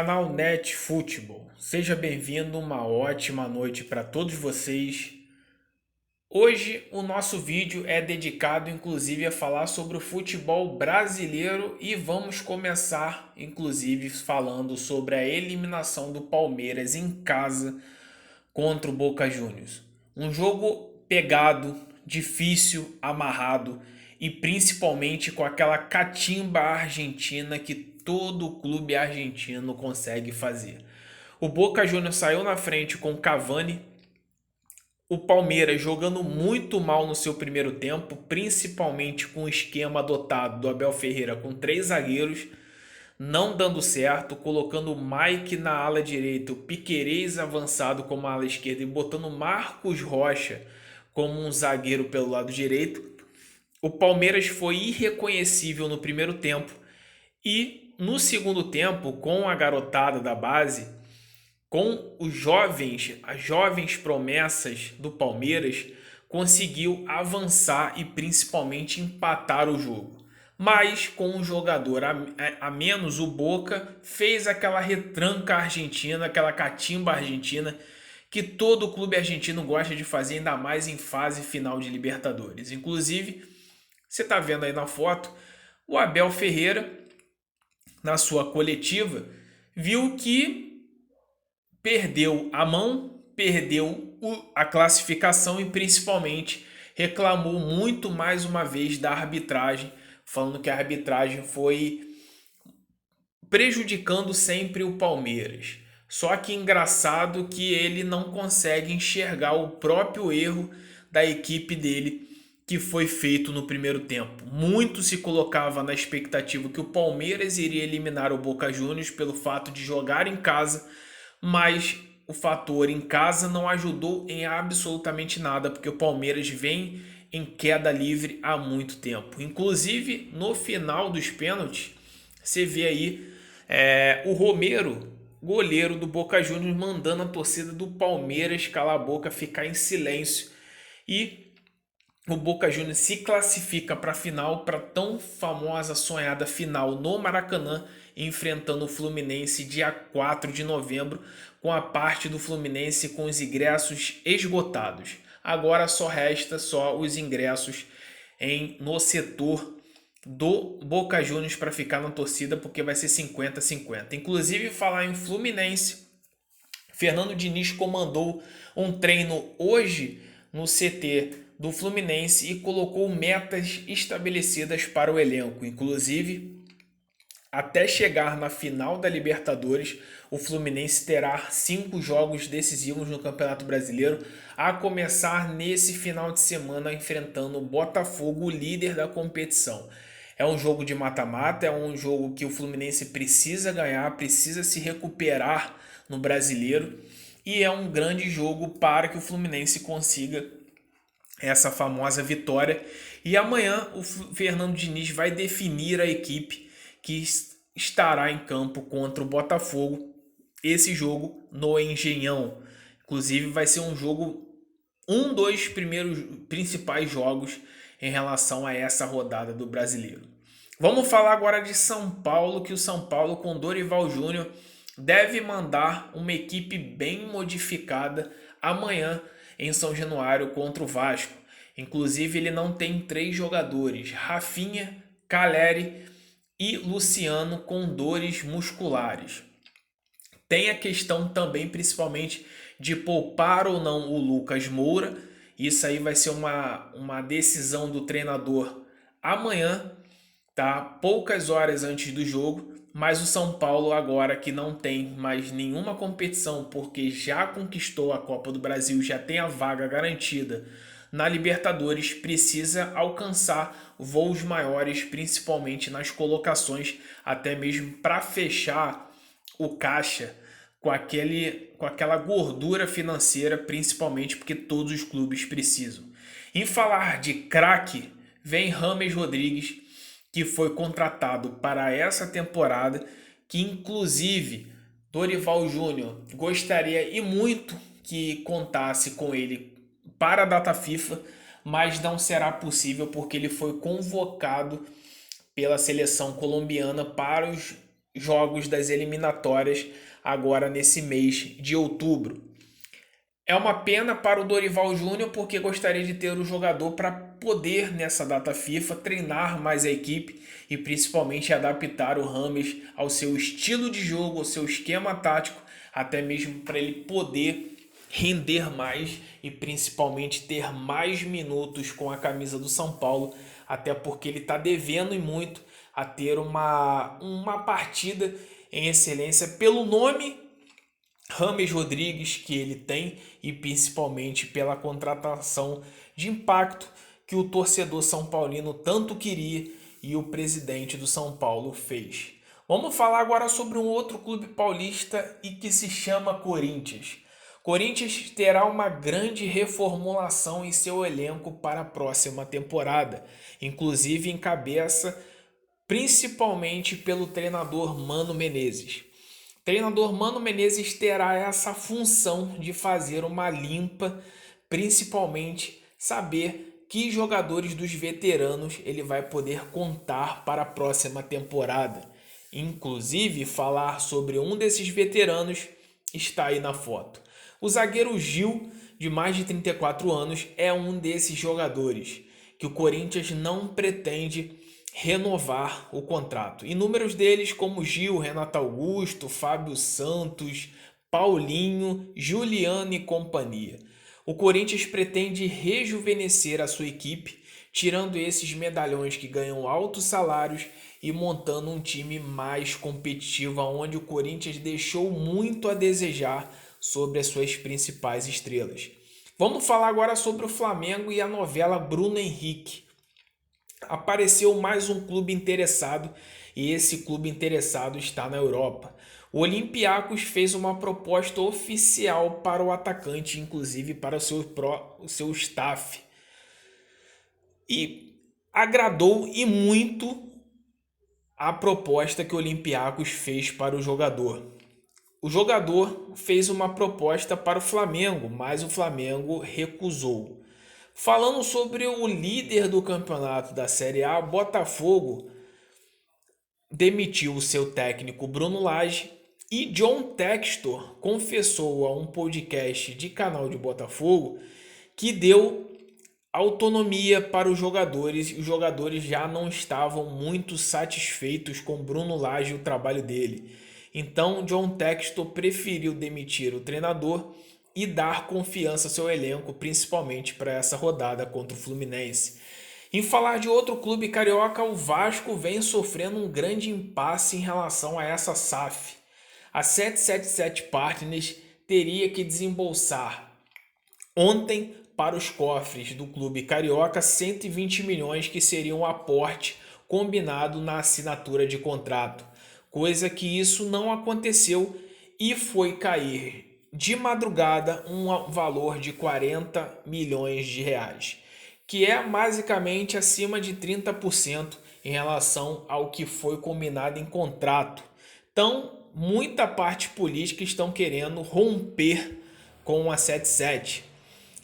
Canal Net Futebol. Seja bem-vindo, uma ótima noite para todos vocês. Hoje o nosso vídeo é dedicado inclusive a falar sobre o futebol brasileiro e vamos começar inclusive falando sobre a eliminação do Palmeiras em casa contra o Boca Juniors. Um jogo pegado, difícil, amarrado e principalmente com aquela catimba argentina que todo clube argentino consegue fazer. O Boca Juniors saiu na frente com Cavani, o Palmeiras jogando muito mal no seu primeiro tempo, principalmente com o esquema adotado do Abel Ferreira com três zagueiros, não dando certo, colocando o Mike na ala direita, o Piquerez avançado como ala esquerda e botando o Marcos Rocha como um zagueiro pelo lado direito. O Palmeiras foi irreconhecível no primeiro tempo e no segundo tempo, com a garotada da base, com os jovens, as jovens promessas do Palmeiras, conseguiu avançar e principalmente empatar o jogo. Mas com um jogador a menos, o Boca fez aquela retranca argentina, aquela catimba argentina que todo clube argentino gosta de fazer, ainda mais em fase final de Libertadores. Inclusive, você está vendo aí na foto, o Abel Ferreira, na sua coletiva, viu que perdeu a mão, perdeu a classificação e principalmente reclamou muito mais uma vez da arbitragem, falando que a arbitragem foi prejudicando sempre o Palmeiras. Só que engraçado que ele não consegue enxergar o próprio erro da equipe dele que foi feito no primeiro tempo. Muito se colocava na expectativa que o Palmeiras iria eliminar o Boca Juniors pelo fato de jogar em casa, mas o fator em casa não ajudou em absolutamente nada, porque o Palmeiras vem em queda livre há muito tempo. Inclusive, no final dos pênaltis, você vê aí o Romero, goleiro do Boca Juniors, mandando a torcida do Palmeiras calar a boca, ficar em silêncio. E o Boca Juniors se classifica para a final, para a tão famosa, sonhada final no Maracanã, enfrentando o Fluminense dia 4 de novembro, com a parte do Fluminense com os ingressos esgotados. Agora só resta os ingressos no setor do Boca Juniors para ficar na torcida, porque vai ser 50-50. Inclusive, falar em Fluminense, Fernando Diniz comandou um treino hoje no CT do Fluminense e colocou metas estabelecidas para o elenco. Inclusive, até chegar na final da Libertadores, o Fluminense terá 5 jogos decisivos no Campeonato Brasileiro, a começar nesse final de semana enfrentando o Botafogo, líder da competição. É um jogo de mata-mata, é um jogo que o Fluminense precisa ganhar, precisa se recuperar no Brasileiro e é um grande jogo para que o Fluminense consiga essa famosa vitória. E amanhã o Fernando Diniz vai definir a equipe que estará em campo contra o Botafogo. Esse jogo no Engenhão. Inclusive vai ser um dos primeiros principais jogos em relação a essa rodada do Brasileiro. Vamos falar agora de São Paulo, que o São Paulo com Dorival Júnior deve mandar uma equipe bem modificada amanhã em São Januário contra o Vasco. Inclusive ele não tem 3 jogadores, Rafinha, Caleri e Luciano com dores musculares. Tem a questão também principalmente de poupar ou não o Lucas Moura. Isso aí vai ser uma decisão do treinador amanhã, tá? Poucas horas antes do jogo. Mas o São Paulo agora que não tem mais nenhuma competição, porque já conquistou a Copa do Brasil, já tem a vaga garantida na Libertadores, precisa alcançar voos maiores, principalmente nas colocações, até mesmo para fechar o caixa com aquela gordura financeira, principalmente porque todos os clubes precisam. Em falar de craque, vem James Rodrigues, que foi contratado para essa temporada, que inclusive Dorival Júnior gostaria e muito que contasse com ele para a data FIFA, mas não será possível porque ele foi convocado pela seleção colombiana para os jogos das eliminatórias agora nesse mês de outubro. É uma pena para o Dorival Júnior porque gostaria de ter o jogador para poder, nessa data FIFA, treinar mais a equipe e principalmente adaptar o Rames ao seu estilo de jogo, ao seu esquema tático, até mesmo para ele poder render mais e principalmente ter mais minutos com a camisa do São Paulo, até porque ele está devendo e muito a ter uma partida em excelência pelo nome Rames Rodrigues que ele tem e principalmente pela contratação de impacto que o torcedor são paulino tanto queria e o presidente do São Paulo fez. Vamos falar agora sobre um outro clube paulista e que se chama Corinthians. Corinthians terá uma grande reformulação em seu elenco para a próxima temporada, inclusive encabeça principalmente pelo treinador Mano Menezes. O treinador Mano Menezes terá essa função de fazer uma limpa, principalmente saber que jogadores dos veteranos ele vai poder contar para a próxima temporada. Inclusive, falar sobre um desses veteranos está aí na foto. O zagueiro Gil, de mais de 34 anos, é um desses jogadores que o Corinthians não pretende renovar o contrato. Inúmeros deles, como Gil, Renato Augusto, Fábio Santos, Paulinho, Juliano e companhia. O Corinthians pretende rejuvenescer a sua equipe, tirando esses medalhões que ganham altos salários e montando um time mais competitivo, onde o Corinthians deixou muito a desejar sobre as suas principais estrelas. Vamos falar agora sobre o Flamengo e a novela Bruno Henrique. Apareceu mais um clube interessado e esse clube interessado está na Europa. O Olympiacos fez uma proposta oficial para o atacante, inclusive para o seu staff. E agradou e muito a proposta que o Olympiacos fez para o jogador. O jogador fez uma proposta para o Flamengo, mas o Flamengo recusou. Falando sobre o líder do campeonato da Série A, Botafogo demitiu o seu técnico Bruno Lage e John Textor confessou a um podcast de canal de Botafogo que deu autonomia para os jogadores e os jogadores já não estavam muito satisfeitos com Bruno Lage e o trabalho dele. Então John Textor preferiu demitir o treinador e dar confiança ao seu elenco, principalmente para essa rodada contra o Fluminense. Em falar de outro clube carioca, o Vasco vem sofrendo um grande impasse em relação a essa SAF. A 777 Partners teria que desembolsar ontem para os cofres do clube carioca 120 milhões que seriam um aporte combinado na assinatura de contrato, coisa que isso não aconteceu e foi cair de madrugada um valor de 40 milhões de reais, que é basicamente acima de 30% em relação ao que foi combinado em contrato. Então, muita parte política estão querendo romper com a 77.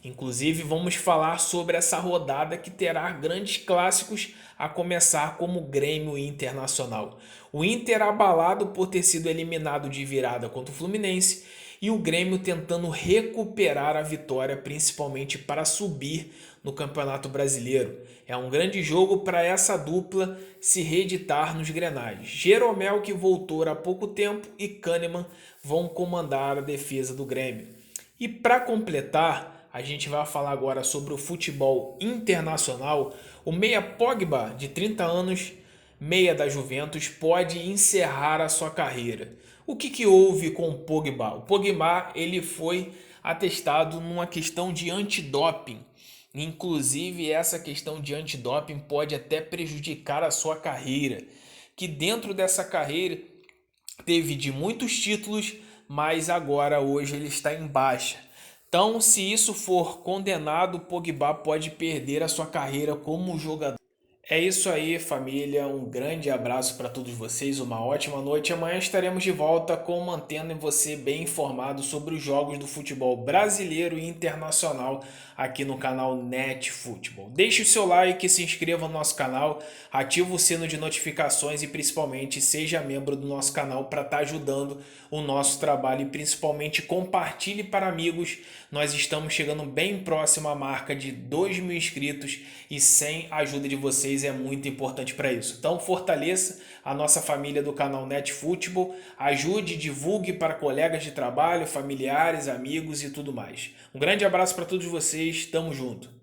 Inclusive, vamos falar sobre essa rodada que terá grandes clássicos, a começar como Grêmio e Internacional. O Inter abalado por ter sido eliminado de virada contra o Fluminense e o Grêmio tentando recuperar a vitória, principalmente para subir no Campeonato Brasileiro. É um grande jogo para essa dupla se reeditar nos Grenais. Jeromel, que voltou há pouco tempo, e Kahneman vão comandar a defesa do Grêmio. E para completar, a gente vai falar agora sobre o futebol internacional. O meia Pogba, de 30 anos, meia da Juventus, pode encerrar a sua carreira. O que houve com o Pogba? O Pogba ele foi atestado numa questão de antidoping. Inclusive, essa questão de antidoping pode até prejudicar a sua carreira. Que dentro dessa carreira teve de muitos títulos, mas agora hoje ele está em baixa. Então, se isso for condenado, o Pogba pode perder a sua carreira como jogador. É isso aí, família. Um grande abraço para todos vocês, uma ótima noite. Amanhã estaremos de volta com mantendo você bem informado sobre os jogos do futebol brasileiro e internacional aqui no canal Net Futebol. Deixe o seu like, se inscreva no nosso canal, ative o sino de notificações e principalmente seja membro do nosso canal para estar ajudando o nosso trabalho e principalmente compartilhe para amigos. Nós estamos chegando bem próximo à marca de 2.000 inscritos e sem a ajuda de vocês é muito importante para isso. Então fortaleça a nossa família do canal Net Futebol, ajude, divulgue para colegas de trabalho, familiares, amigos e tudo mais. Um grande abraço para todos vocês, tamo junto.